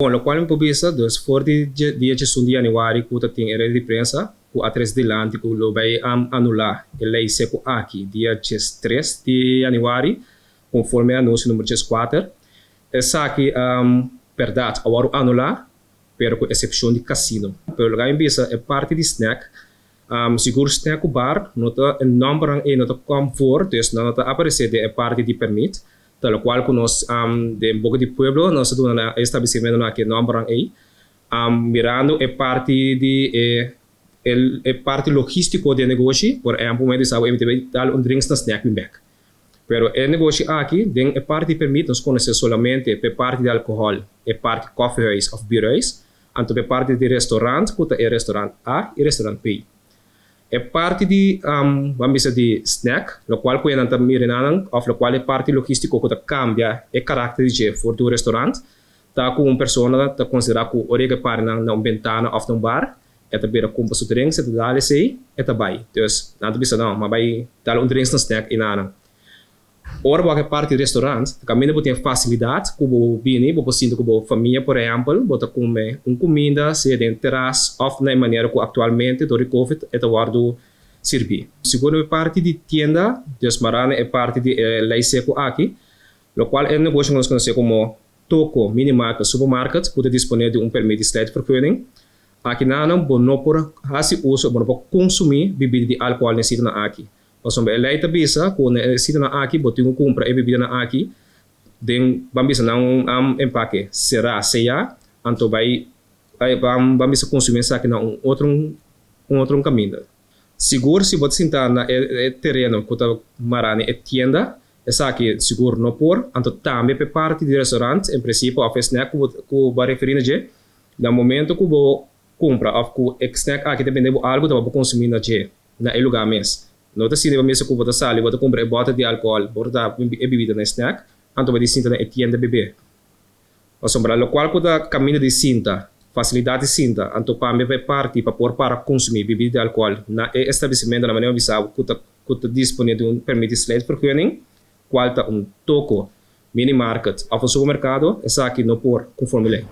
Bom, lo qual me pobisa, dus voor dia 1 de januari, que tem era de prensa, que atrás de lante, que lo vai anular, a lei seco aqui, dia 3 de januari, conforme anúncio número 4. Essa aqui, verdade, agora anular, pero com exceção de cassino. Pelo lugar em bisa, é parte de snack, seguro snack bar, nota número e nota comfort, dus nota aparecer de parte de permit, tal qual que nós de Boca de Pueblo nós temos um estabelecimento aqui no Ambrang mirando a parte de parte logístico do negócio, por exemplo, momento sabe emitir dar drinks na snack back. Pero o negócio aqui tem a parte permite nós conhecer solamente a parte de álcool, a parte coffee house of beer house, anto a parte de restaurante, que é restaurante A e restaurante B. É parte de vamos dizer de snack, o qual que nós mirando, of o qual é parte logístico que cambia o caráter de for do restaurante, tá com uma pessoa tá considerar que orega para na ventana of um bar, é também compra seu drinks, é dá lhe sei, é também. Então, nada bisa não, mas vai dar drinks na snack e nada. Ora, qualquer parte do restaurante, também tem facilidade, como bem, como sinto como família, por exemplo, bota comer comida, se de terraço, of na maneira que atualmente, do Covid, é guardo servir. Segunda parte de tienda, desmarana é parte de lei seco aqui, o qual é negócio que nós conhecemos como toco, minimarket, supermarket, que é disponível de permite slide vergunning. Aqui não por fazer uso, não por consumir bebida de álcool nesse na aqui. Então, a lei bisa, quando se na aqui, botinho compra e bebida na aqui, den bambisa não empaque, será ceia, então vai bambisa consumir isso aqui na outro caminho. Seguro se você sentar na terreno que está marane é tienda, essa aqui seguro não por, então também é parte do restaurante, em princípio a snack que vai referir a no momento que você compra, o snack aqui depende de algo que você consumir na lugar mesmo. Nota se deve mesmo que você sale, você compra bota de álcool, bota bebida na snack, então vai distinta na tienda bebê. O sombra, o qual pode caminho de cinta, facilidade de cinta, então para me parte para consumir bebida de álcool na estabelecimento na maneira visível que está disponível de permite slide vergunning, qual está toco, mini market, ou supermercado, essa aqui não por conforme lei.